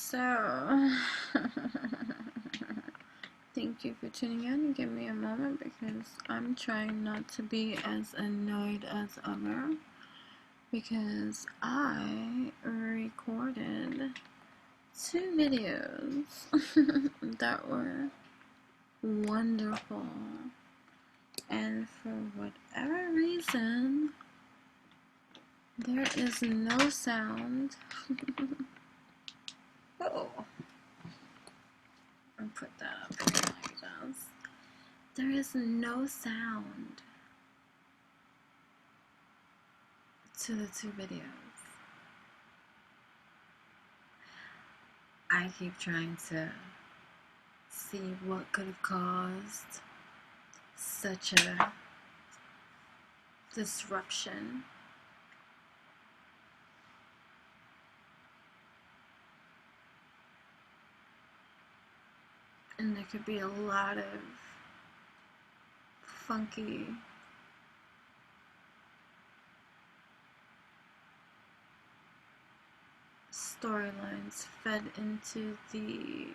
So, thank you for tuning in. Give me a moment because I'm trying not to be as annoyed as ever because I recorded 2 videos that were wonderful, and for whatever reason there is no sound. Oh, I'll put that up here like this. There is no sound to the 2 videos. I keep trying to see what could have caused such a disruption. And there could be a lot of funky storylines fed into the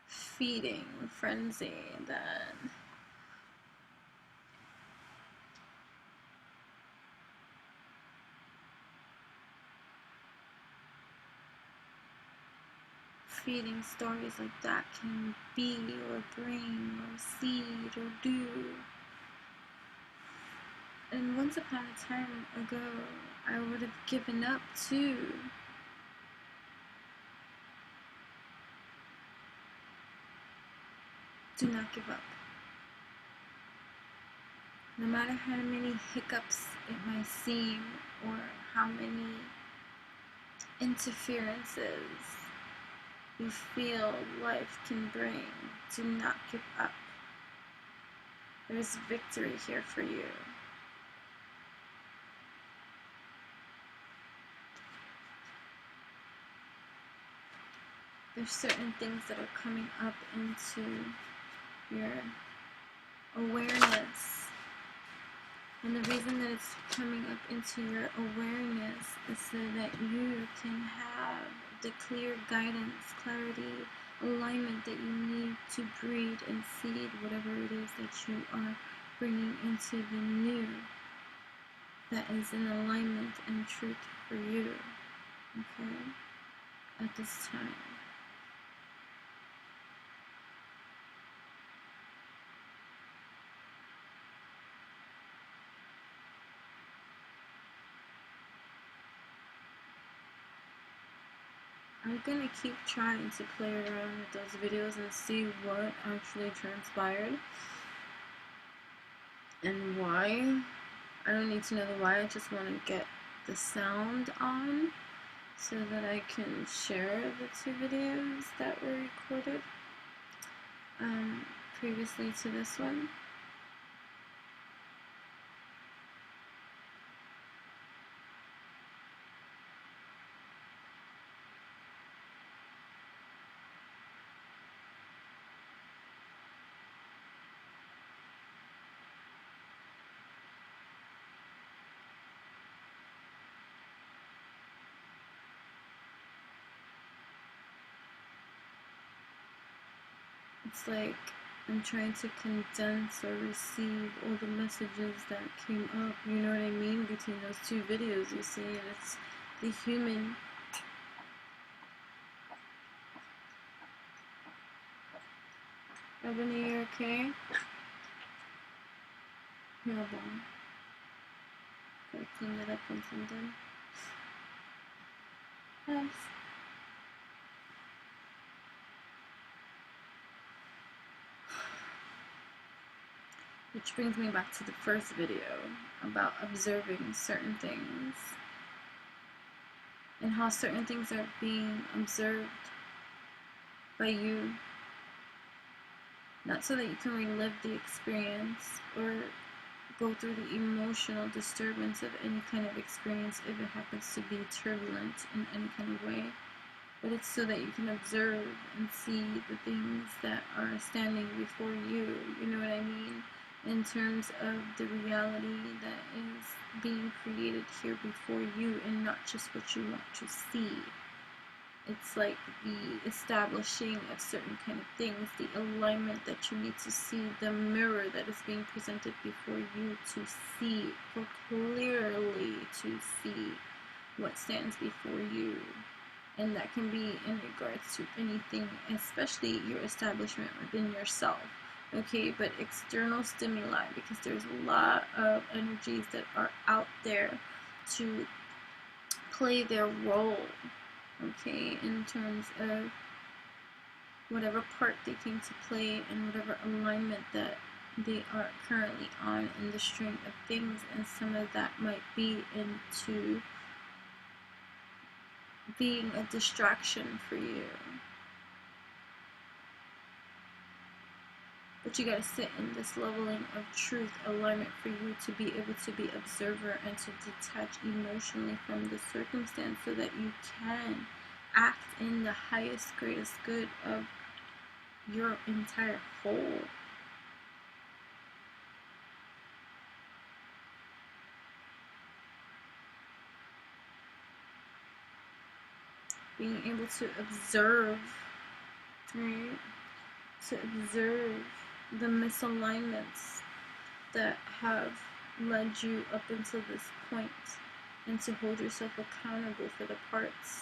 feeding frenzy that feeding stories like that can be or bring or seed or do. And once upon a time ago, I would have given up too. Do not give up. No matter how many hiccups it might seem or how many interferences you feel life can bring, do not give up. There's victory here for you. There's certain things that are coming up into your awareness. And the reason that it's coming up into your awareness is so that you can have the clear guidance, clarity, alignment that you need to breed and seed whatever it is that you are bringing into the new that is in alignment and truth for you, okay, at this time. I'm gonna keep trying to play around with those videos and see what actually transpired and why. I don't need to know the why, I just want to get the sound on so that I can share the 2 videos that were recorded previously to this one. It's like I'm trying to condense or receive all the messages that came up, you know what I mean, between those 2 videos, you see, and it's the human. Ebony, you okay? You're bon. Gotta clean it up once I'm done. Yes. Which brings me back to the first video about observing certain things and how certain things are being observed by you, not so that you can relive the experience or go through the emotional disturbance of any kind of experience if it happens to be turbulent in any kind of way, but it's so that you can observe and see the things that are standing before you, you know what I mean? in terms of the reality that is being created here before you, and not just what you want to see. It's like the establishing of certain kind of things, the alignment that you need to see, the mirror that is being presented before you to see, for clearly to see what stands before you. And that can be in regards to anything, especially your establishment within yourself. Okay, but external stimuli, because there's a lot of energies that are out there to play their role, okay, in terms of whatever part they came to play and whatever alignment that they are currently on in the string of things. And some of that might be into being a distraction for you. But you gotta sit in this leveling of truth, alignment, for you to be able to be observer and to detach emotionally from the circumstance, so that you can act in the highest, greatest good of your entire whole. Being able to observe, right? To observe the misalignments that have led you up until this point, and to hold yourself accountable for the parts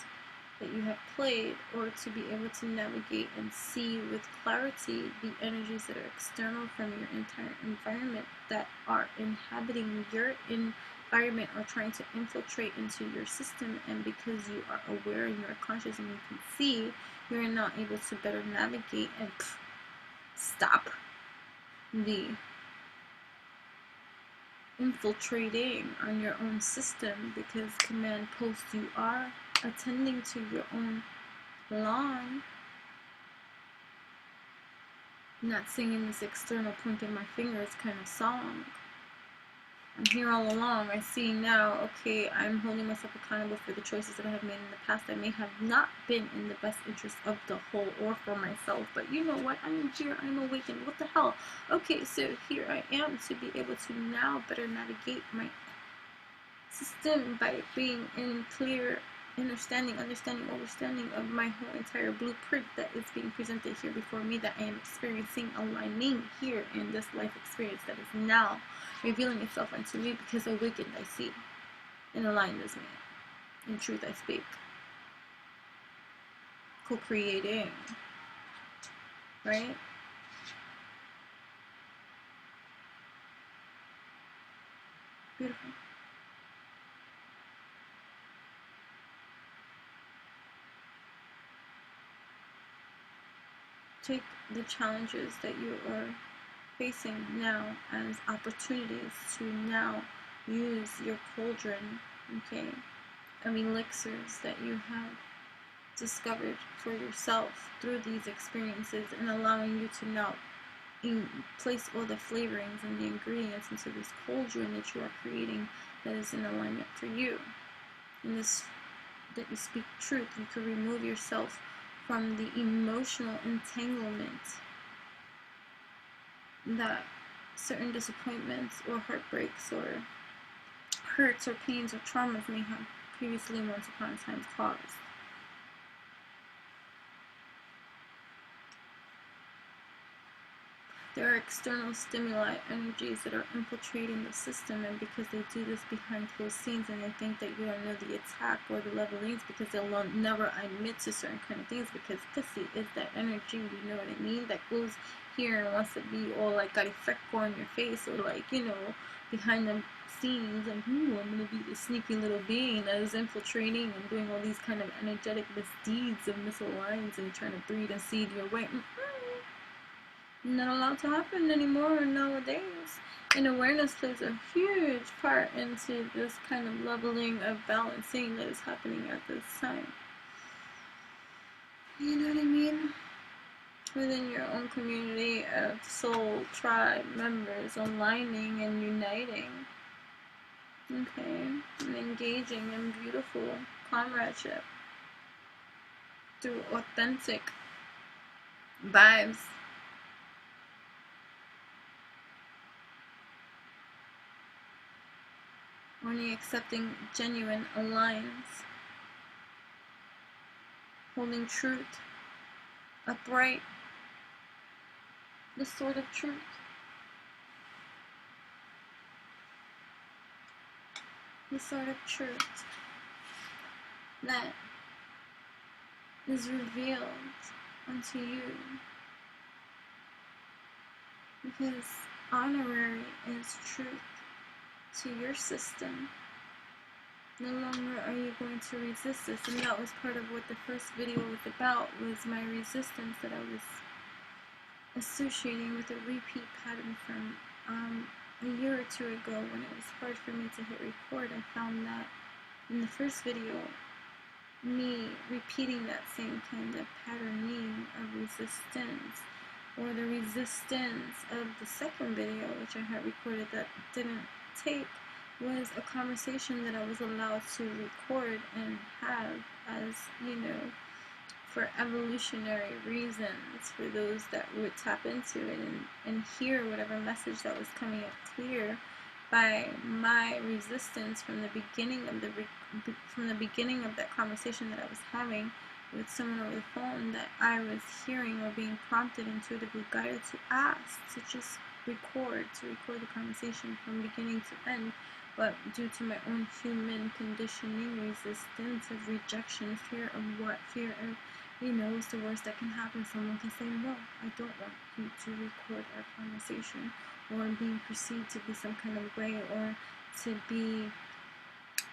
that you have played, or to be able to navigate and see with clarity the energies that are external from your entire environment, that are inhabiting your environment or trying to infiltrate into your system. And because you are aware and you are conscious and you can see, you're now able to better navigate and stop the infiltrating on your own system, because command post, you are attending to your own lawn, not singing this external pointing my fingers kind of song. I'm here all along. I see now, okay, I'm holding myself accountable for the choices that I have made in the past that may have not been in the best interest of the whole or for myself. But you know what? I am here. I'm awakened. What the hell? Okay, so here I am to be able to now better navigate my system by being in clear understanding of my whole entire blueprint that is being presented here before me, that I am experiencing, aligning here in this life experience that is now revealing itself unto me, because awakened I see, and aligned as me. In truth I speak. Co-creating. Right? Beautiful. Take the challenges that you are facing now as opportunities to now use your cauldron, okay, of elixirs that you have discovered for yourself through these experiences, and allowing you to now place all the flavorings and the ingredients into this cauldron that you are creating, that is in alignment for you. In this, that you speak truth, you can remove yourself from the emotional entanglement that certain disappointments or heartbreaks or hurts or pains or traumas may have previously once upon a time caused. There are external stimuli, energies that are infiltrating the system, and because they do this behind closed scenes and they think that you don't know the attack or the levelings, because they'll never admit to certain kind of things, because pussy is that energy, you know what I mean, that goes here and wants to be all like got effect on your face, or like, you know, behind the scenes, like, ooh, I'm gonna be this sneaky little being that is infiltrating and doing all these kind of energetic misdeeds of misaligns and trying to breed and seed your way. Not allowed to happen anymore nowadays. And awareness plays a huge part into this kind of leveling of balancing that is happening at this time. You know what I mean? Within your own community of soul tribe members aligning and uniting. Okay? And engaging in beautiful comradeship through authentic vibes. only accepting genuine aligns, holding truth upright, the sword of truth. The sword of truth that is revealed unto you, because honorary is truth to your system. No longer are you going to resist this, and that was part of what the first video was about, was my resistance that I was associating with a repeat pattern from a year or two ago when it was hard for me to hit record. I found that in the first video, me repeating that same kind of patterning of resistance, or the resistance of the second video, which I had recorded that didn't take, was a conversation that I was allowed to record and have, as you know, for evolutionary reasons, for those that would tap into it and hear whatever message that was coming up clear by my resistance from the beginning of that conversation that I was having with someone over the phone, that I was hearing or being prompted, intuitively guided to ask to just record the conversation from beginning to end. But due to my own human conditioning, resistance of rejection, fear of, you know, what's the worst that can happen? Someone can say, no, I don't want you to record our conversation, or being perceived to be some kind of way, or to be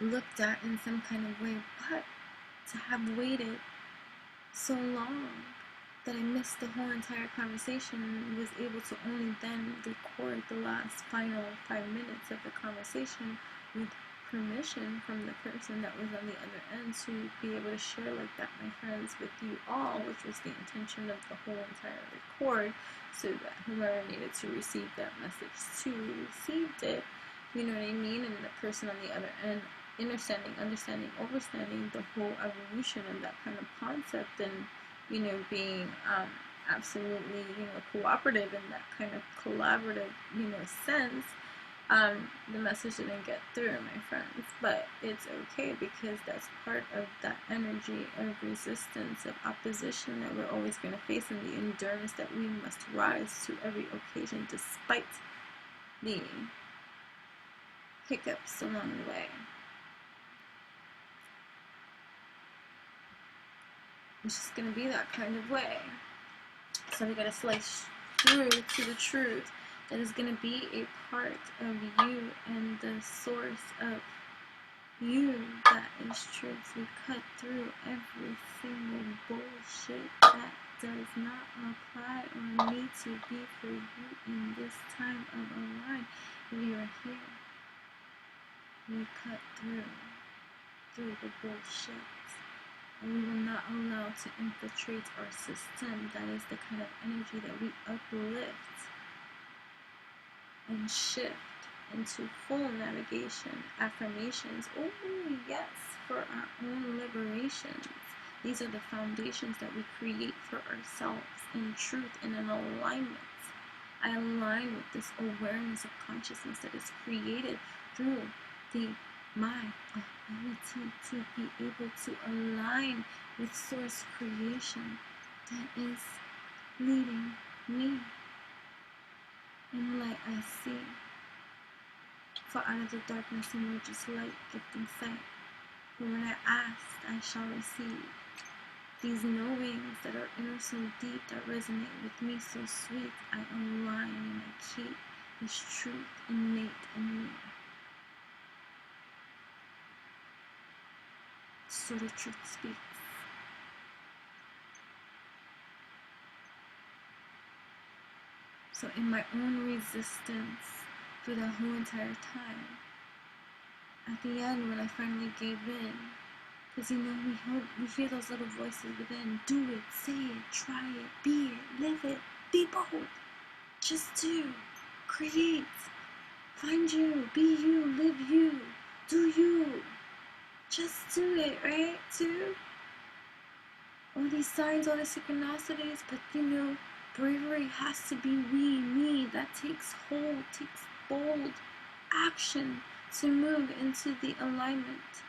looked at in some kind of way. But to have waited so long that I missed the whole entire conversation and was able to only then record the last final 5 minutes of the conversation with permission from the person that was on the other end, to be able to share like that, my friends, with you all, which was the intention of the whole entire record, so that whoever needed to receive that message to received it, you know what I mean? And the person on the other end understanding, overstanding the whole evolution of that kind of concept, and you know, being absolutely, you know, cooperative in that kind of collaborative, you know, sense. The message didn't get through, my friends, but it's okay, because that's part of that energy of resistance, of opposition that we're always going to face, and the endurance that we must rise to every occasion, despite the hiccups along the way. It's just going to be that kind of way. So we got to slice through to the truth that is going to be a part of you and the source of you that is truth. We cut through every single bullshit that does not apply or need to be for you in this time of our life. We are here. We cut through the bullshit. And we will not allow to infiltrate our system. That is the kind of energy that we uplift and shift into full navigation, affirmations. Oh yes, for our own liberations. These are the foundations that we create for ourselves in truth and in alignment. I align with this awareness of consciousness that is created through my ability to be able to align with source creation that is leading me in light I see. For out of the darkness emerges light, gifting sight. For when I ask, I shall receive. These knowings that are inner so deep, that resonate with me so sweet, I align and I keep this truth innate in me. So the truth speaks. So in my own resistance for the whole entire time, at the end when I finally gave in, because you know we hear those little voices within, do it, say it, try it, be it, live it, be bold, just do, create, find you, be you, live you, do you. Just do it, right? Too. All these signs, all the synchronicities, but you know, bravery has to be me. That takes hold, takes bold action to move into the alignment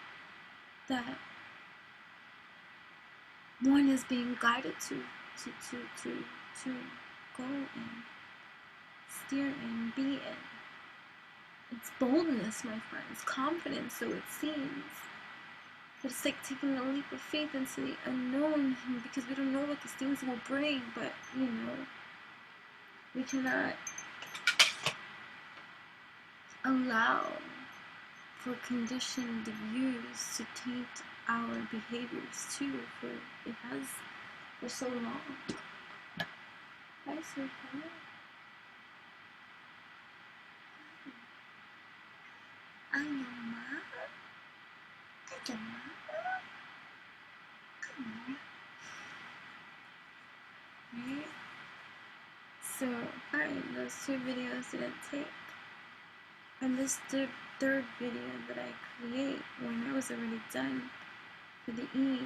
that one is being guided to go in, steer in, be in. It's boldness, my friends, confidence, so it seems. But it's like taking a leap of faith into the unknown, because we don't know what these things will bring, but, you know, we cannot allow for conditioned views to taint our behaviors too, for it has for so long. Hi, sweetheart. I know, Ma. I know, Ma. Right? So, fine, those 2 videos didn't take. And this third video that I create when I was already done for the E,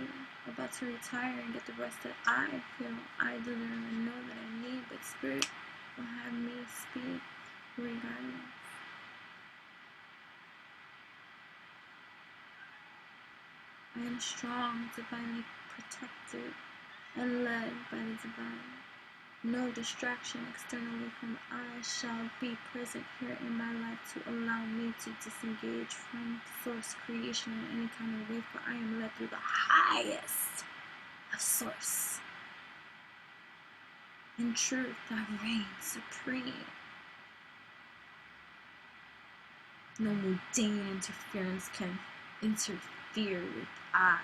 about to retire and get the rest that I feel I don't even know that I need, but Spirit will have me speak regardless. I am strong, divinely protected, and led by the divine. No distraction externally from I shall be present here in my life to allow me to disengage from source creation in any kind of way, for I am led through the highest of source. In truth, that reigns supreme. No mundane interference can interfere with I.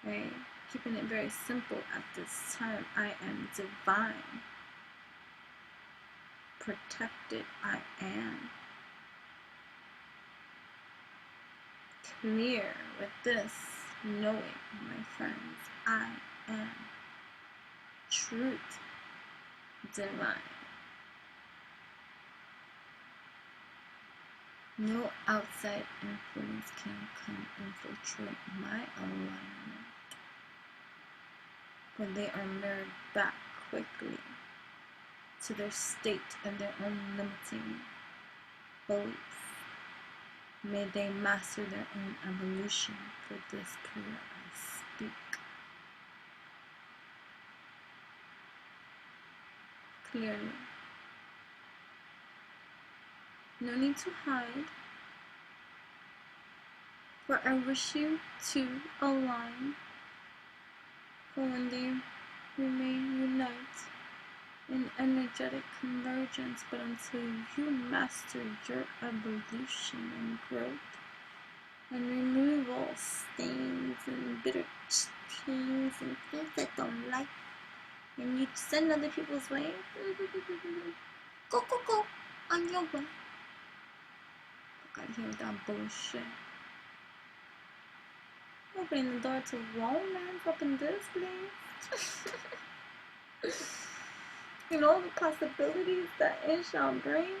Right? Keeping it very simple at this time, I am divine. Protected, I am. Clear with this, knowing, my friends, I am truth, divine. No outside influence can come infiltrate my alignment, when they are mirrored back quickly to their state and their own limiting beliefs. May they master their own evolution, for this prayer I speak. Clearly. No need to hide, for I wish you to align, for when they remain unite in energetic convergence, but until you master your evolution and growth, and remove all stains and bitter things and things that don't like, and you send other people's way, go, on your way. Fuck out of here with that bullshit. Opening the door to romance up in this place. And all the possibilities that it shall bring.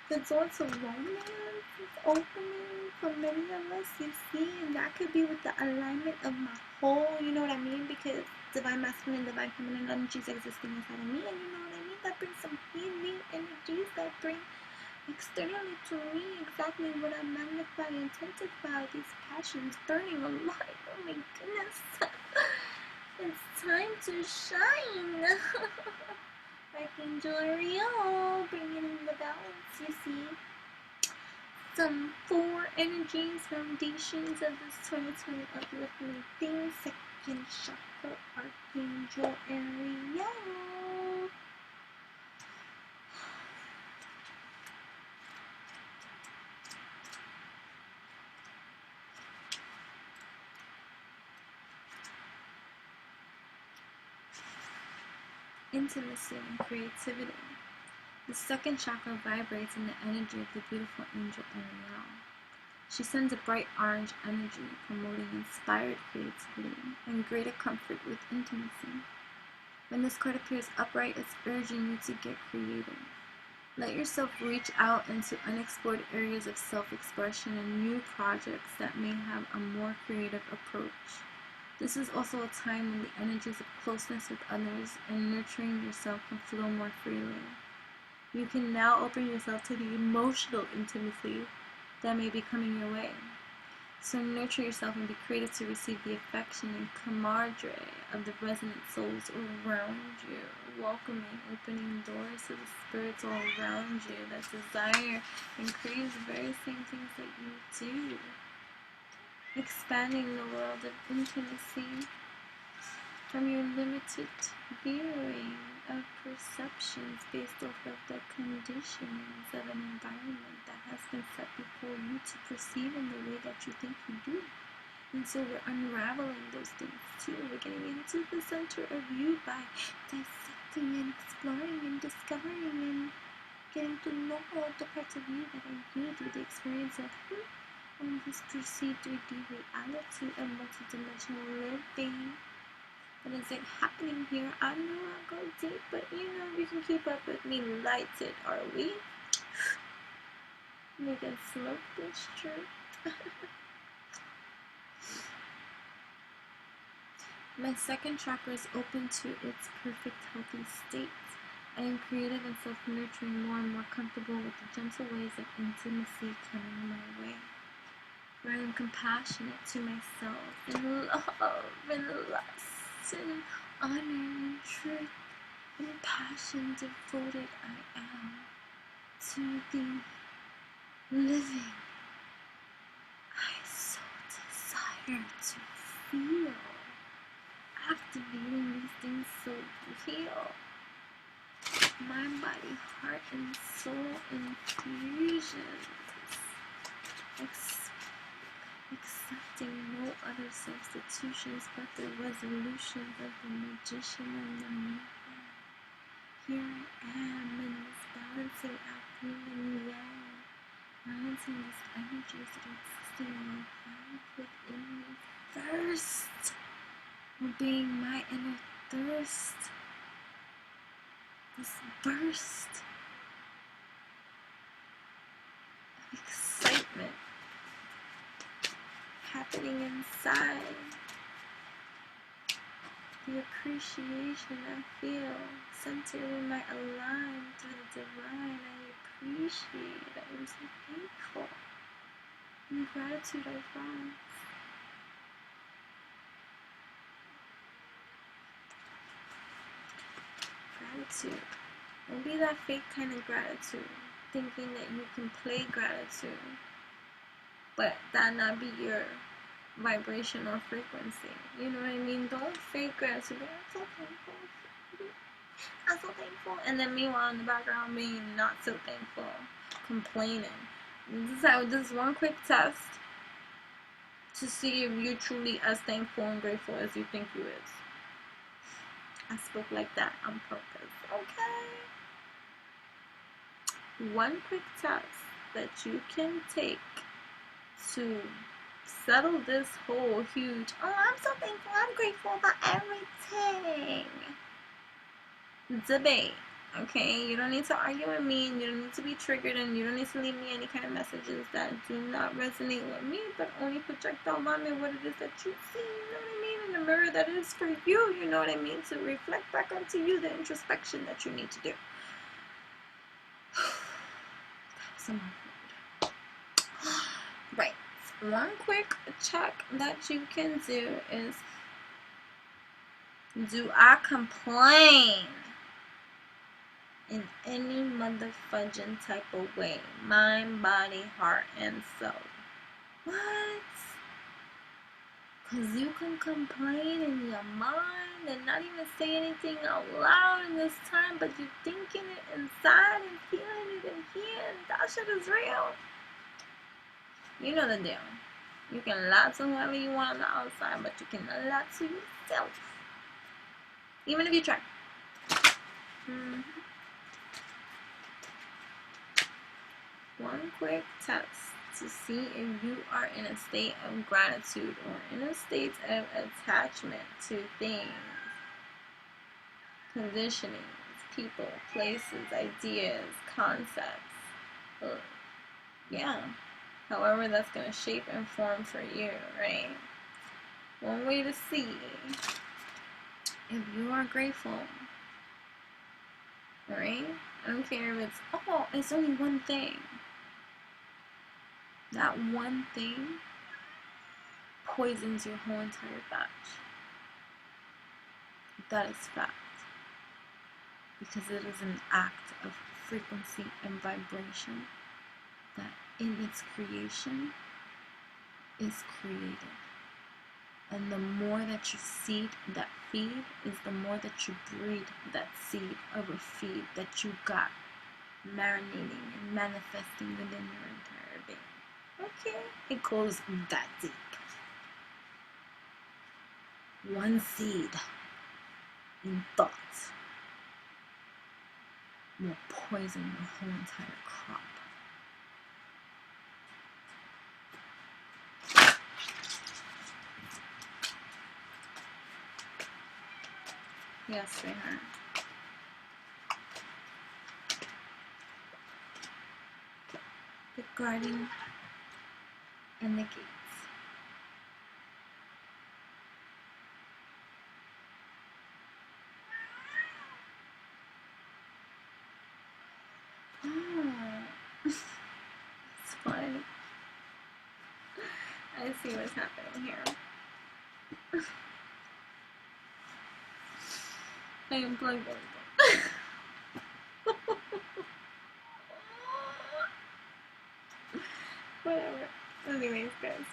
The door to romance is opening for many of us, you see, and that could be with the alignment of my whole, you know what I mean? Because divine masculine, divine feminine energies existing inside of me, and you know what I mean? That brings some healing energies that bring externally to me exactly what I magnify and intensify, these passions burning alive. Oh my goodness. It's time to shine. Archangel Ariel, bringing in the balance, you see. Some 4 energies, foundations of this 2020 upliftment thing. Second chakra, Archangel Ariel. Intimacy and creativity. The second chakra vibrates in the energy of the beautiful angel Ariel. She sends a bright orange energy, promoting inspired creativity and greater comfort with intimacy. When this card appears upright, it's urging you to get creative. Let yourself reach out into unexplored areas of self-expression and new projects that may have a more creative approach. This is also a time when the energies of closeness with others and nurturing yourself can flow more freely. You can now open yourself to the emotional intimacy that may be coming your way. So nurture yourself and be creative to receive the affection and camaraderie of the resonant souls around you, welcoming, opening doors to the spirits all around you that desire and crave the very same things that you do. Expanding the world of intimacy from your limited viewing of perceptions based off of the conditions of an environment that has been set before you to perceive in the way that you think you do. And so we're unraveling those things too. We're getting into the center of you by dissecting and exploring and discovering and getting to know all the parts of you that are you through the experience of this perceived 3D reality of multidimensional living. What is it happening here? I know I go deep, but you know, you can keep up with me lighted, are we? We can smoke this truth. My second chakra is open to its perfect healthy state. I am creative and self-nurturing, more and more comfortable with the gentle ways of intimacy coming my way. Where I am compassionate to myself in love and lust and honor and truth and passion devoted I am to the living I so desire to feel, activating these things so you heal. Mind, body, heart, and soul infusions. Accepting no other substitutions but the resolutions of the magician and the maker. Here I am in this balancing act, yin and yang, balancing these energies that are existing alive within me first, obeying my inner thirst, this burst of excitement happening inside, the appreciation I feel, centered in my align through the divine. I appreciate, I am so thankful. In gratitude I rise. Gratitude. Don't be that fake kind of gratitude, thinking that you can play gratitude, but that not be your vibration or frequency. You know what I mean? Don't fake gratitude. I'm so thankful. I'm so thankful. And then meanwhile in the background being not so thankful, complaining. This is one quick test to see if you're truly as thankful and grateful as you think you is. I spoke like that on purpose. Okay? One quick test that you can take to settle this whole huge, oh, I'm so thankful, I'm grateful about everything debate. Okay, you don't need to argue with me, and you don't need to be triggered, and you don't need to leave me any kind of messages that do not resonate with me, but only project on me what it is that you see, you know what I mean, in the mirror that is for you, you know what I mean, to reflect back onto you the introspection that you need to do. Some right. One quick check that you can do is, do I complain in any motherfudging type of way? Mind, body, heart, and soul. What? Because you can complain in your mind and not even say anything out loud in this time, but you're thinking it inside and feeling it in here, and that shit is real. You know the deal. You can lie to whoever you want on the outside, but you cannot lie to yourself. Even if you try. One quick test to see if you are in a state of gratitude or in a state of attachment to things, conditionings, people, places, ideas, concepts. Yeah. However that's going to shape and form for you, right? One way to see if you are grateful right? I don't care if it's only one thing. That one thing poisons your whole entire batch. That is fact. Because it is an act of frequency and vibration that in its creation is created. And the more that you seed that feed is the more that you breed that seed of a feed that you got marinating and manifesting within your entire being. Okay, it goes that deep. One seed in thought will poison your whole entire crop. Yes, sweetheart. The garden and the gates. Oh, it's fun. I see what's happening here. I unplugged everything. Whatever. Anyways, guys,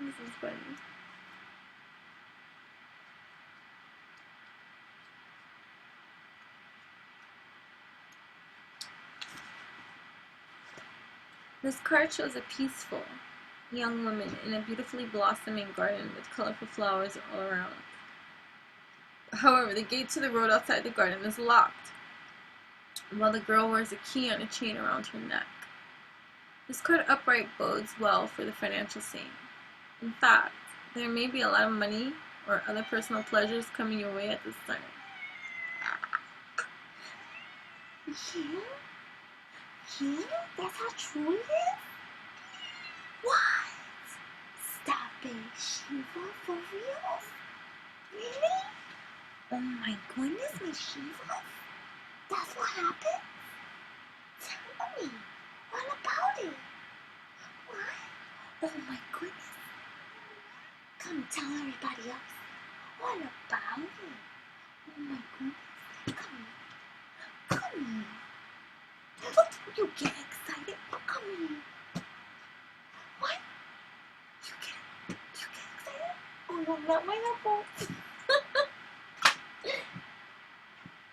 this is funny. This card shows a peaceful young woman in a beautifully blossoming garden with colorful flowers all around. However, the gate to the road outside the garden is locked, while the girl wears a key on a chain around her neck. This card upright bodes well for the financial scene. In fact, there may be a lot of money or other personal pleasures coming your way at this time. Yeah? That's how true it is? What? Stop it, Shiva, for real? Really? Oh my goodness, Miss Shiva? That's what happened? Tell me, all about it. What? Oh my goodness. Come tell everybody else all about it. Oh my goodness. Come here. Oh, you get excited. Oh, come here. What? You get excited? Oh, no, not my apple.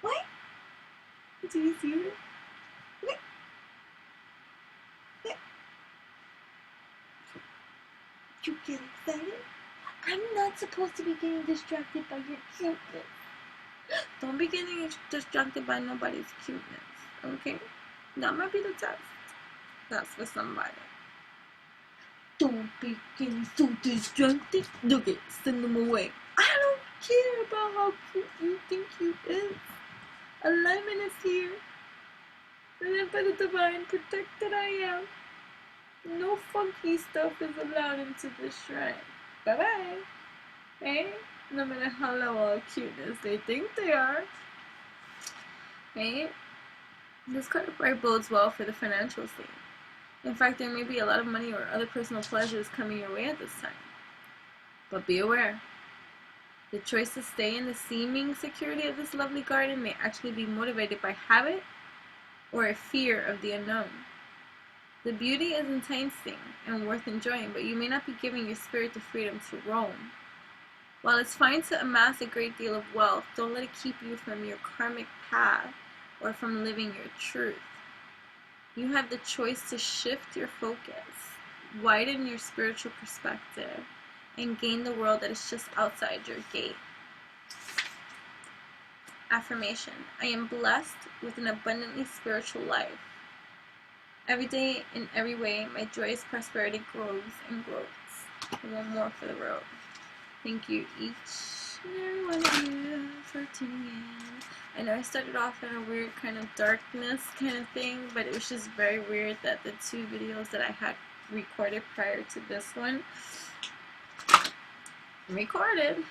What? Do you see it? What? What? You get excited? I'm not supposed to be getting distracted by your cuteness. Don't be getting distracted by nobody's cuteness, okay? That might be the test. That's for somebody. Don't be getting so distracted. Look it, send them away. I don't care about how cute you think you is. Alignment is here. Led by the divine, protected I am. No funky stuff is allowed into this shrine. Bye-bye. Hey? No matter how low or cuteness they think they are. Hey? This card upright bodes well for the financial scene. In fact, there may be a lot of money or other personal pleasures coming your way at this time. But be aware. The choice to stay in the seeming security of this lovely garden may actually be motivated by habit or a fear of the unknown. The beauty is enticing and worth enjoying, but you may not be giving your spirit the freedom to roam. While it's fine to amass a great deal of wealth, don't let it keep you from your karmic path or from living your truth. You have the choice to shift your focus, widen your spiritual perspective, and gain the world that is just outside your gate. Affirmation: I am blessed with an abundantly spiritual life. Every day, in every way, my joyous prosperity grows and grows. One more for the road. Thank you, each and every one of you, for tuning in. I know I started off in a weird kind of darkness kind of thing, but it was just very weird that the two videos that I had recorded prior to this one, recorded,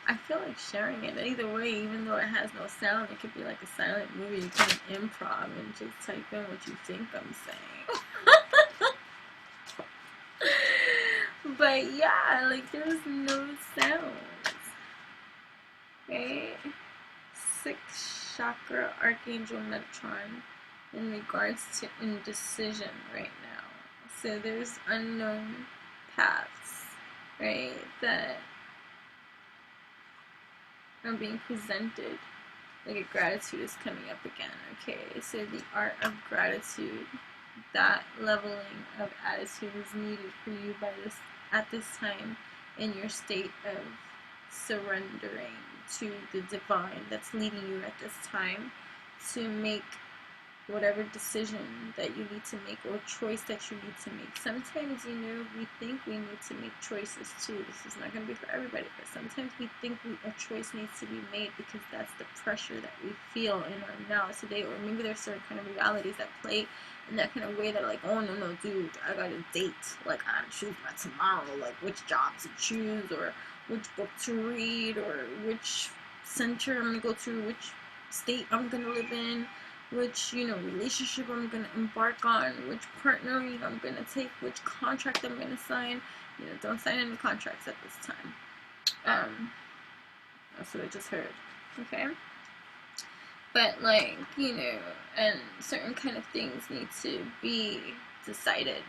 I feel like sharing it. Either way, even though it has no sound, it could be like a silent movie. You can improv and just type in what you think I'm saying. But yeah, like there's no sounds. Right? 6th chakra, Archangel Metatron, in regards to indecision right now. So there's unknown paths, right, that are being presented. Like a gratitude is coming up again. Okay, so the art of gratitude, that leveling of attitude is needed for you by this at this time in your state of surrendering to the divine that's leading you at this time to make whatever decision that you need to make or choice that you need to make. Sometimes, you know, we think we need to make choices too. This is not going to be for everybody, but sometimes we think a choice needs to be made because that's the pressure that we feel in our now today, or maybe there's certain kind of realities that play in that kind of way that are like, oh no dude, I got a date, like I gotta choose by tomorrow, like which job to choose or which book to read or which center I'm gonna go to, which state I'm gonna live in, which, you know, relationship I'm going to embark on, which partnering I'm going to take, which contract I'm going to sign. You know, don't sign any contracts at this time. That's what I just heard. Okay? But, like, you know, and certain kind of things need to be decided.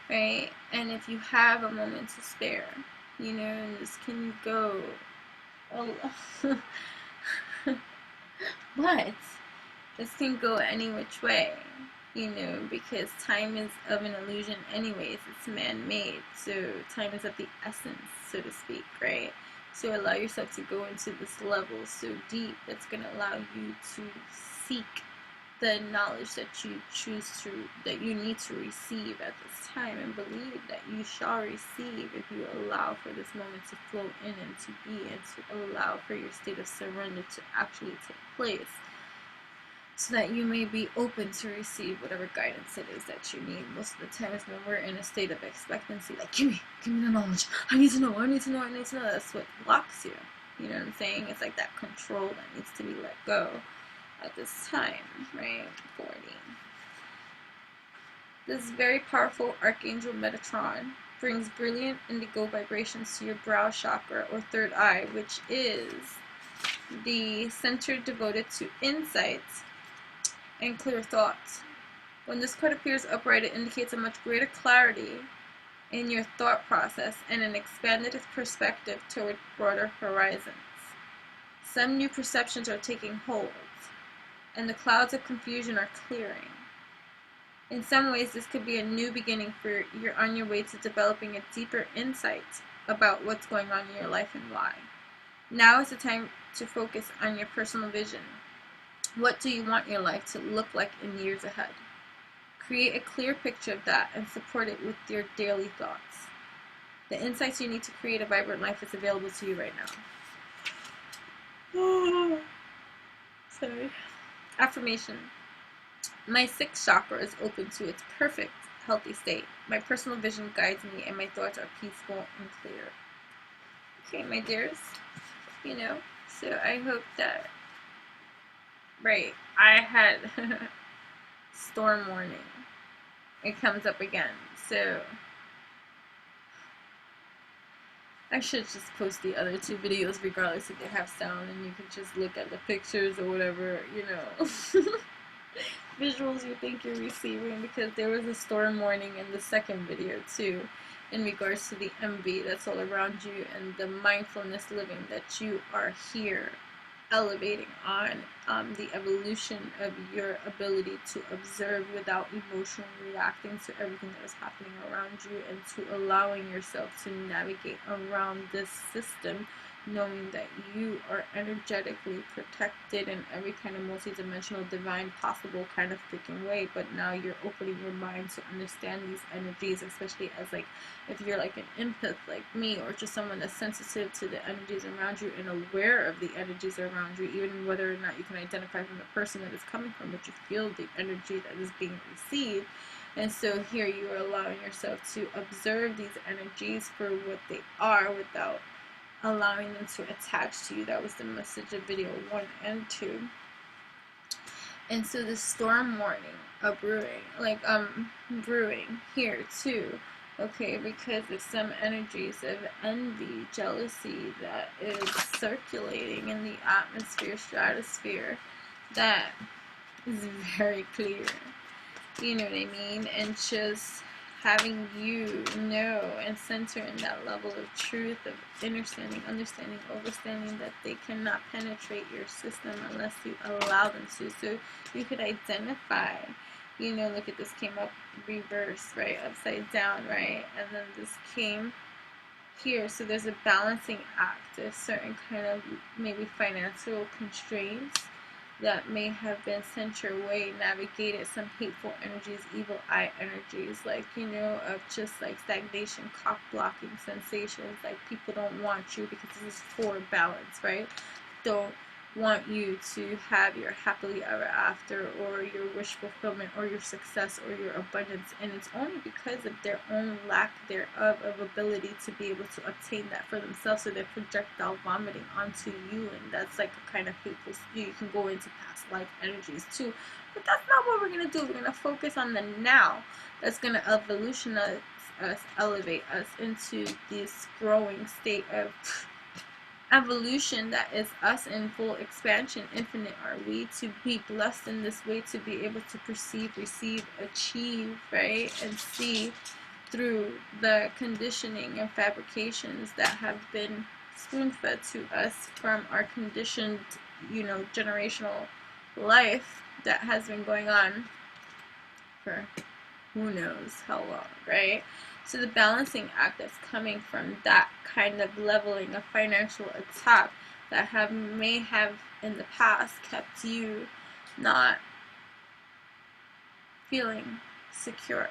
Right? And if you have a moment to spare, you know, this can go... But... this can go any which way, you know, because time is of an illusion anyways. It's man-made, so time is of the essence, so to speak, right? So allow yourself to go into this level so deep that's going to allow you to seek the knowledge that you choose to, that you need to receive at this time, and believe that you shall receive if you allow for this moment to flow in and to be, and to allow for your state of surrender to actually take place, so that you may be open to receive whatever guidance it is that you need. Most of the times when we're in a state of expectancy, like, give me the knowledge, I need to know, that's what blocks you. You know what I'm saying? It's like that control that needs to be let go at this time, right? 40. This very powerful Archangel Metatron brings brilliant indigo vibrations to your brow chakra or third eye, which is the center devoted to insights and clear thoughts. When this card appears upright, it indicates a much greater clarity in your thought process and an expanded perspective toward broader horizons. Some new perceptions are taking hold, and the clouds of confusion are clearing. In some ways, this could be a new beginning for you're on your way to developing a deeper insight about what's going on in your life and why. Now is the time to focus on your personal vision. What do you want your life to look like in years ahead? Create a clear picture of that and support it with your daily thoughts. The insights you need to create a vibrant life is available to you right now. Sorry. Affirmation. My 6th chakra is open to its perfect, healthy state. My personal vision guides me and my thoughts are peaceful and clear. Okay, my dears, you know, so I hope that, right, I had storm warning. It comes up again, so I should just post the other 2 videos regardless if they have sound, and you can just look at the pictures or whatever, you know, visuals you think you're receiving, because there was a storm warning in the second video too, in regards to the MV that's all around you and the mindfulness living that you are here elevating on, the evolution of your ability to observe without emotionally reacting to everything that is happening around you, and to allowing yourself to navigate around this system, knowing that you are energetically protected in every kind of multidimensional, divine, possible kind of freaking way. But now you're opening your mind to understand these energies, especially as, like, if you're like an empath like me, or just someone that's sensitive to the energies around you and aware of the energies around you, even whether or not you can identify from the person that it's coming from, but you feel the energy that is being received. And so here you are allowing yourself to observe these energies for what they are, without allowing them to attach to you. That was the message of video 1 and 2. And so the storm warning of brewing here too, okay, because of some energies of envy, jealousy that is circulating in the atmosphere, stratosphere, that is very clear. You know what I mean? And just having you know and center in that level of truth, of understanding, overstanding, that they cannot penetrate your system unless you allow them to. So you could identify, you know, look at this, came up reversed, right, upside down, right, and then this came here. So there's a balancing act, a certain kind of maybe financial constraints that may have been sent your way, navigated some hateful energies, evil eye energies, like, you know, of just like stagnation, cock blocking sensations, like people don't want you because this is for balance, right? Don't want you to have your happily ever after, or your wish fulfillment, or your success, or your abundance, and it's only because of their own lack thereof of ability to be able to obtain that for themselves. So they're projectile vomiting onto you, and that's like a kind of hateful. You can go into past life energies too, but that's not what we're gonna do. We're gonna focus on the now. That's gonna evolutionize us, elevate us into this growing state of evolution that is us in full expansion. Infinite are we, to be blessed in this way, to be able to perceive, receive, achieve, right, and see through the conditioning and fabrications that have been spoon-fed to us from our conditioned, you know, generational life that has been going on for who knows how long, right? So the balancing act that's coming from that kind of leveling of financial attack that may have in the past kept you not feeling secure,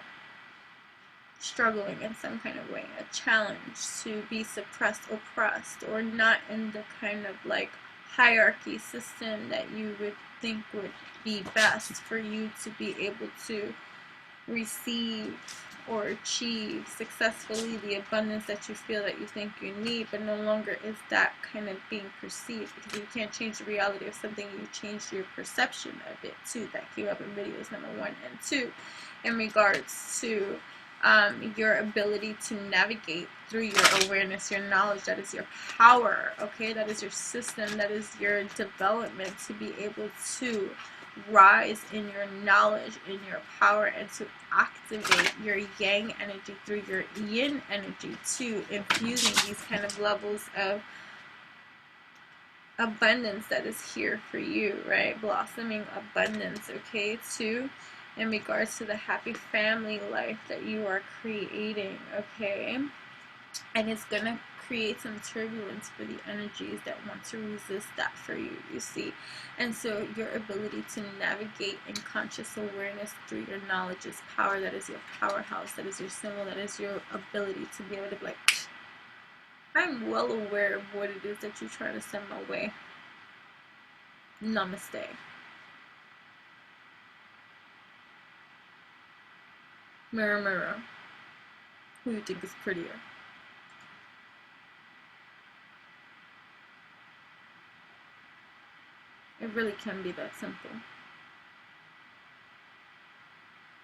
struggling in some kind of way, a challenge to be suppressed, oppressed, or not in the kind of like hierarchy system that you would think would be best for you to be able to receive or achieve successfully the abundance that you feel that you think you need, but no longer is that kind of being perceived, because you can't change the reality of something, you change your perception of it too. That came up in videos number 1 and 2 in regards to your ability to navigate through your awareness, your knowledge. That is your power, okay? That is your system, that is your development to be able to rise in your knowledge, in your power, and to activate your yang energy through your yin energy too, infusing these kind of levels of abundance that is here for you, right? Blossoming abundance, okay, too, in regards to the happy family life that you are creating, okay? And it's gonna create some turbulence for the energies that want to resist that for you, you see. And so your ability to navigate in conscious awareness through your knowledge is power. That is your powerhouse, that is your symbol, that is your ability to be able to be like, I'm well aware of what it is that you're trying to send my way. Namaste. Mirror, mirror, who you think is prettier? It really can be that simple.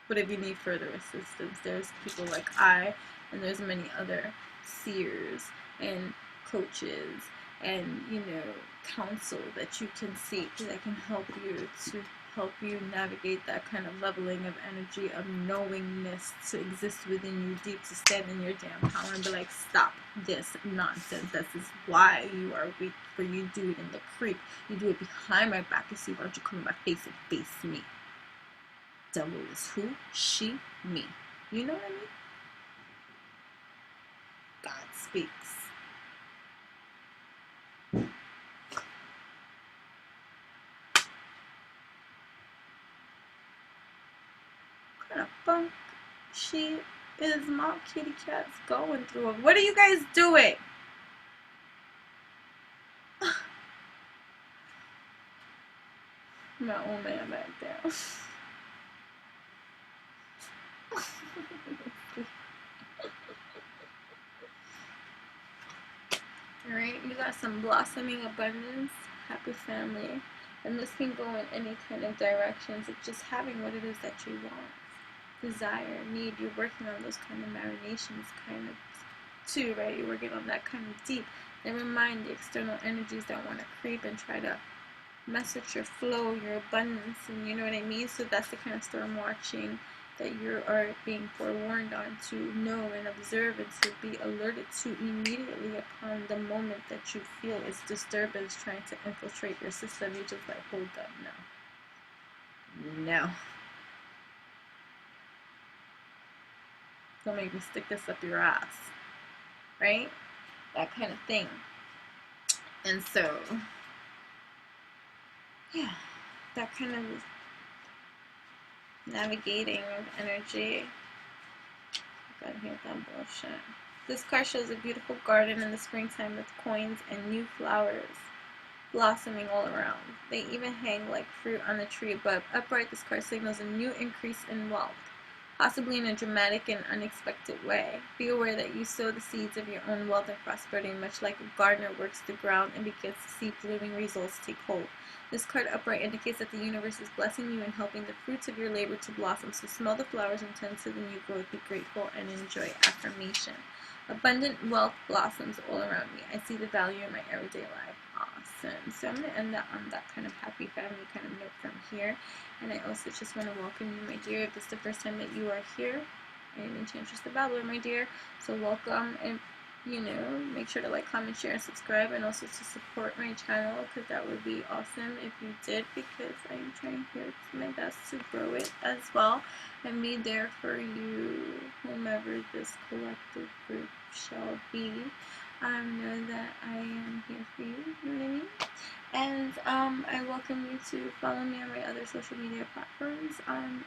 But if you need further assistance, there's people like I, and there's many other seers and coaches and, you know, counsel that you can seek that can help you navigate that kind of leveling of energy, of knowingness to exist within you deep, to stand in your damn power and be like, stop this nonsense. This is why you are weak, for you do it in the creep. You do it behind my back. You see, why don't you come in my face and face me? Devil is who? She, me. You know what I mean? God speaks. What kind of funk shit is my kitty cats going through? What are you guys doing? My old man back there. Alright, you got some blossoming abundance, happy family. And this can go in any kind of directions of just having what it is that you want, desire, need. You're working on those kind of marinations kind of too, right? You're working on that kind of deep. Never mind the external energies that want to creep and try to mess with your flow, your abundance, and you know what I mean? So that's the kind of storm watching that you are being forewarned on to know and observe and to be alerted to immediately upon the moment that you feel its disturbance trying to infiltrate your system. You just like, hold up, no. Don't make me stick this up your ass. Right? That kind of thing. And so, yeah, that kind of navigating of energy. Gotta hear that bullshit. This card shows a beautiful garden in the springtime with coins and new flowers blossoming all around. They even hang like fruit on the tree above. Upright, this card signals a new increase in wealth, possibly in a dramatic and unexpected way. Be aware that you sow the seeds of your own wealth and prosperity, much like a gardener works the ground and begins to see blooming results take hold. This card upright indicates that the universe is blessing you and helping the fruits of your labor to blossom. So smell the flowers and tend to the new growth. Be grateful and enjoy. Affirmation. Abundant wealth blossoms all around me. I see the value in my everyday life. Awesome. So I'm going to end that on that kind of happy family kind of note from here. And I also just want to welcome you, my dear. If this is the first time that you are here, I am Enchantress the Babbler, my dear. So welcome, and you know, make sure to like, comment, share, and subscribe, and also to support my channel, because that would be awesome if you did, because I am trying here my best to grow it as well and be there for you, whomever this collective group shall be. Know that I am here for you, you know what I mean? And I welcome you to follow me on my other social media platforms. I am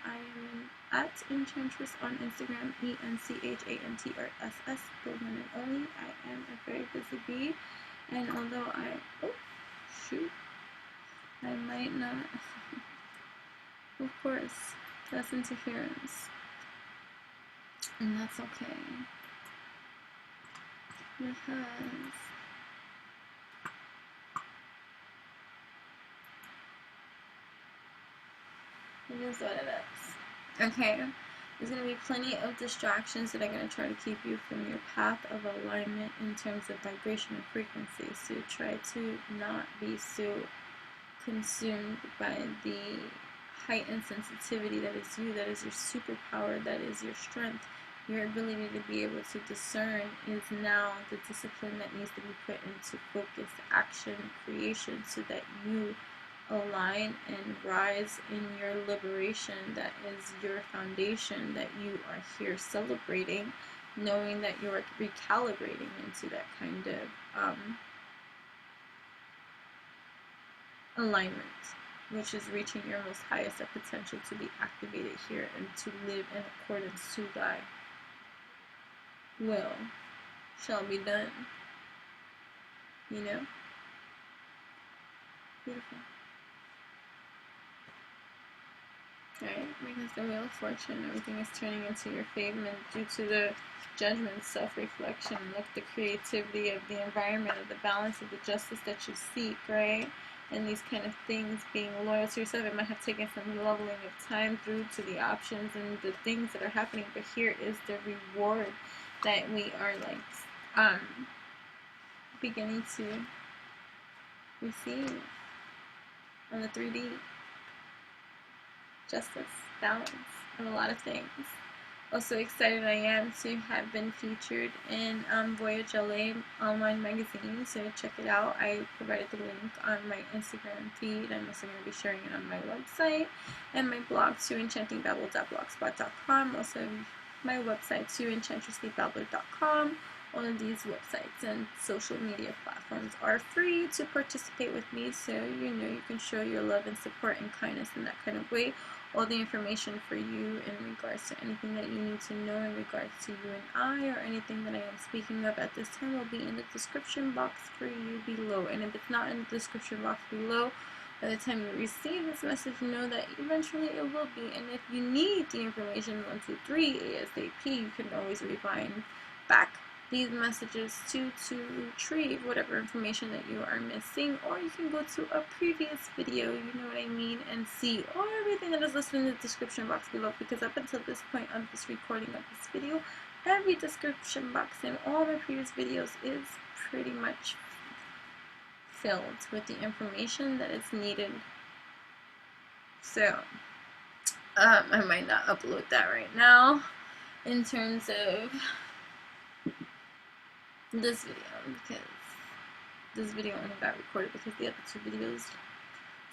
at Enchantress on Instagram, ENCHANTRSS, the one and only. I am a very busy bee, and although I might not, of course, that's interference, and that's okay, because it is what it is. Okay, there's going to be plenty of distractions that are going to try to keep you from your path of alignment in terms of vibration and frequency. So try to not be so consumed by the heightened sensitivity that is you, that is your superpower, that is your strength. Your ability to be able to discern is now the discipline that needs to be put into focused action creation, so that you align and rise in your liberation. That is your foundation that you are here celebrating, knowing that you're recalibrating into that kind of alignment, which is reaching your most highest of potential to be activated here and to live in accordance to thy will shall be done. You know? Beautiful. Right? Because the Wheel of Fortune, everything is turning into your favor, and due to the judgment, self-reflection, look, the creativity of the environment, of the balance, of the justice that you seek, right? And these kind of things, being loyal to yourself, it might have taken some leveling of time through to the options and the things that are happening, but here is the reward that we are like beginning to receive on the 3D. Justice, balance, and a lot of things. Also excited I am to have been featured in Voyage LA online magazine, so check it out. I provided the link on my Instagram feed. I'm also going to be sharing it on my website and my blog too, enchantingbabble.blogspot.com. Also my website too, enchantresslybabbler.com. All of these websites and social media platforms are free to participate with me, so you know you can show your love and support and kindness in that kind of way. All the information for you in regards to anything that you need to know in regards to you and I, or anything that I am speaking of at this time, will be in the description box for you below. And if it's not in the description box below, by the time you receive this message, know that eventually it will be. And if you need the information 1, 2, 3 ASAP, you can always rewind back these messages to retrieve whatever information that you are missing, or you can go to a previous video, you know what I mean, and see everything that is listed in the description box below, because up until this point of this recording of this video, every description box in all my previous videos is pretty much filled with the information that is needed. So I might not upload that right now in terms of this video, because this video only got recorded because the other two videos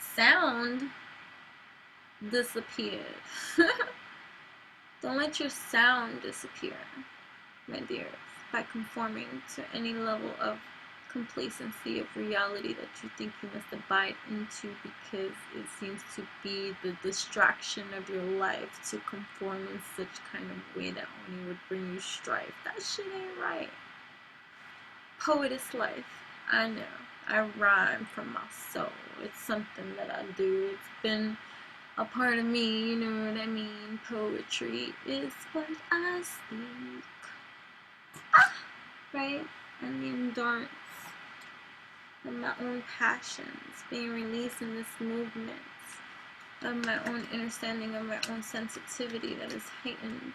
sound disappeared. Don't let your sound disappear, my dears, by conforming to any level of complacency of reality that you think you must abide into, because it seems to be the distraction of your life to conform in such kind of way that only would bring you strife. That shit ain't right. Poetess life. I know. I rhyme from my soul. It's something that I do. It's been a part of me, you know what I mean? Poetry is what I speak. Right? And the endurance of my own passions being released in this movement, of my own understanding of my own sensitivity that is heightened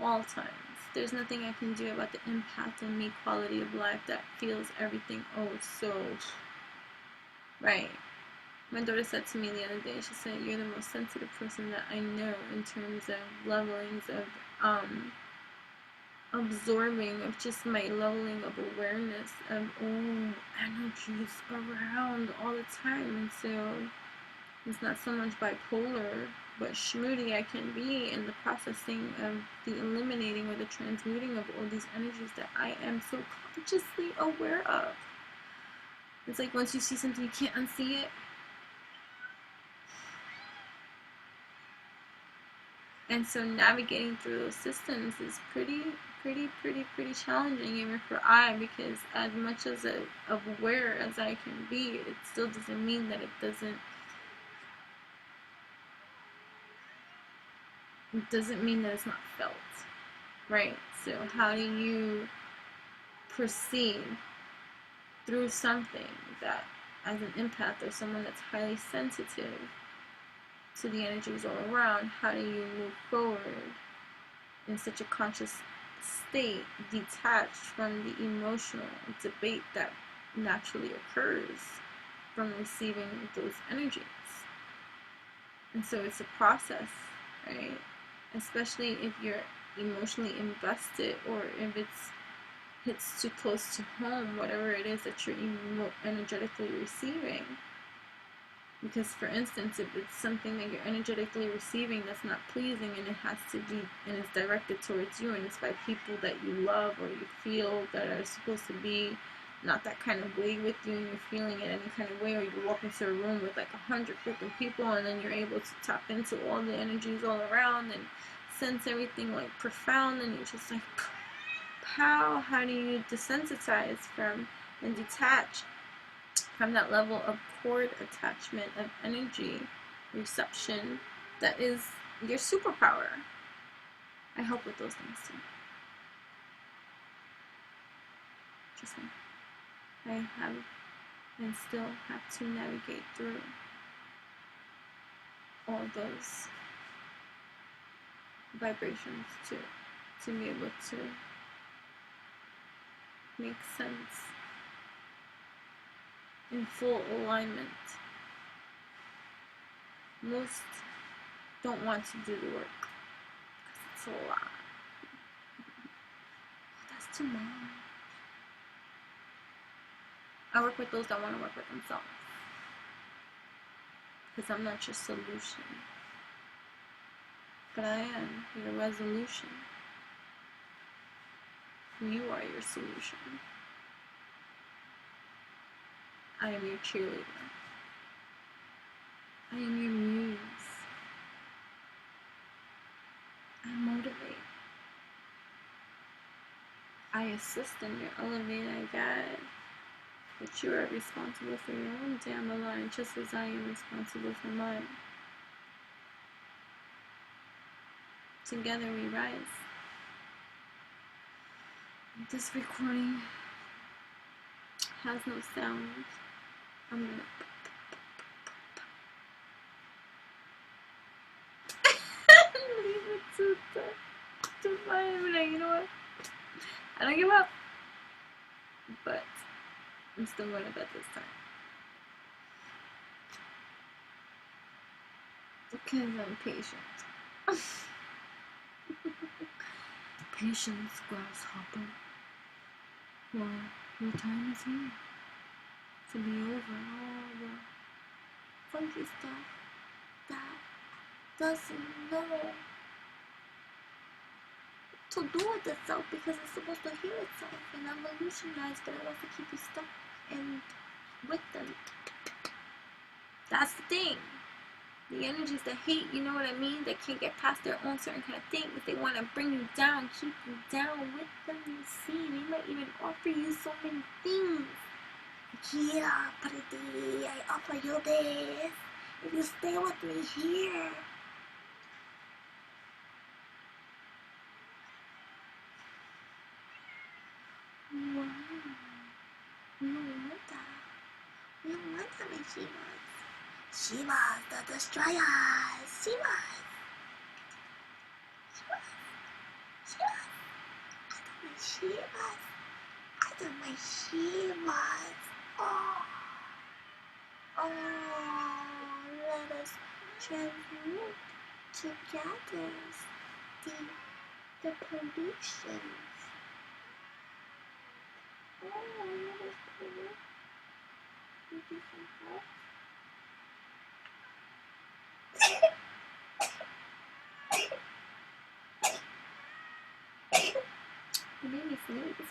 all times. There's nothing I can do about the empath in me quality of life that feels everything so right. My daughter said to me the other day, she said, you're the most sensitive person that I know in terms of levelings of absorbing, of just my leveling of awareness of energies around all the time. And so it's not so much bipolar, but schmoody I can be in the processing of the eliminating or the transmuting of all these energies that I am so consciously aware of. It's like once you see something, you can't unsee it. And so navigating through those systems is pretty challenging, even for I, because as much as aware as I can be, it still doesn't mean that it doesn't mean that it's not felt, right? So how do you proceed through something that, as an empath or someone that's highly sensitive to the energies all around, how do you move forward in such a conscious state, detached from the emotional debate that naturally occurs from receiving those energies? And so it's a process, right? Especially if you're emotionally invested, or if hits too close to home, whatever it is that you're energetically receiving. Because, for instance, if it's something that you're energetically receiving that's not pleasing, and it has to be, and it's directed towards you, and it's by people that you love or you feel that are supposed to be not that kind of way with you, and you're feeling it any kind of way, or you walk into a room with like 100 freaking people, and then you're able to tap into all the energies all around and sense everything like profound, and you're just like, how do you desensitize from and detach from that level of cord attachment of energy reception that is your superpower? I help with those things too. Just me. I have and still have to navigate through all those vibrations to be able to make sense in full alignment. Most don't want to do the work because it's a lot. That's too much. I work with those that want to work with themselves, because I'm not your solution, but I am your resolution. You are your solution. I am your cheerleader. I am your muse. I motivate. I assist in your elevate. I guide. But you are responsible for your own damn line, just as I am responsible for mine. Together we rise. This recording has no sound. I'm gonna leave it to find. Like, you know what? I don't give up, but I'm still going to bed this time because I'm patient. Patience, grasshopper. Well, your time is here to be over all the funky stuff that doesn't know to do with itself because it's supposed to heal itself and evolutionize, but it wants to keep you stuck and with them. That's the thing. The energies that hate, you know what I mean? That can't get past their own certain kind of thing. If they want to bring you down, keep you down with them, you see. They might even offer you so many things. Yeah, pretty, I offer you this. If you stay with me here. Wow. We don't want that. We don't want that, my Shivas. Shivas, the destroyers. Shivas. Shivas. I got my Shivas. Oh, let us transmute together the pollutions. Oh, let us pollute. You do some help. You made me sneeze.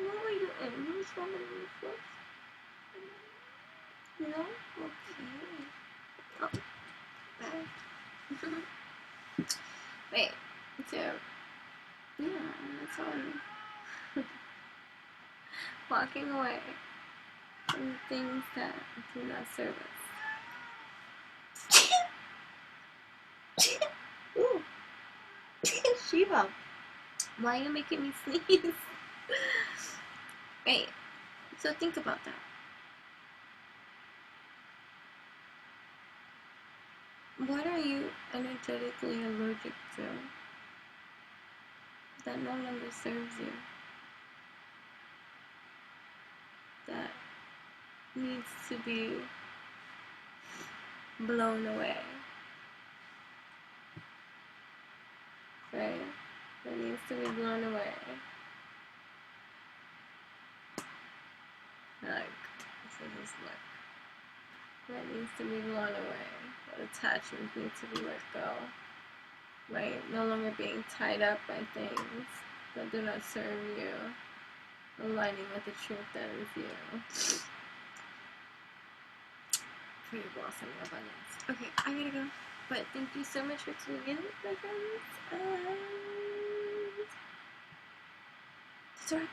What were you in? What's wrong with your foot? No? Okay. Oh, bye. Wait, so, yeah, that's all. Walking away from things that do not serve us. Ooh. Shiva, why are you making me sneeze? Wait, so think about that. What are you energetically allergic to that no longer serves you? That needs to be blown away? Right? That needs to be blown away. Like, so just look. That needs to be blown away. What attachments need to be let go. Right? No longer being tied up by things that do not serve you. Aligning with the truth that is you. For your blossoming abundance. Okay, I gotta go. But thank you so much for tuning in, my friends. And...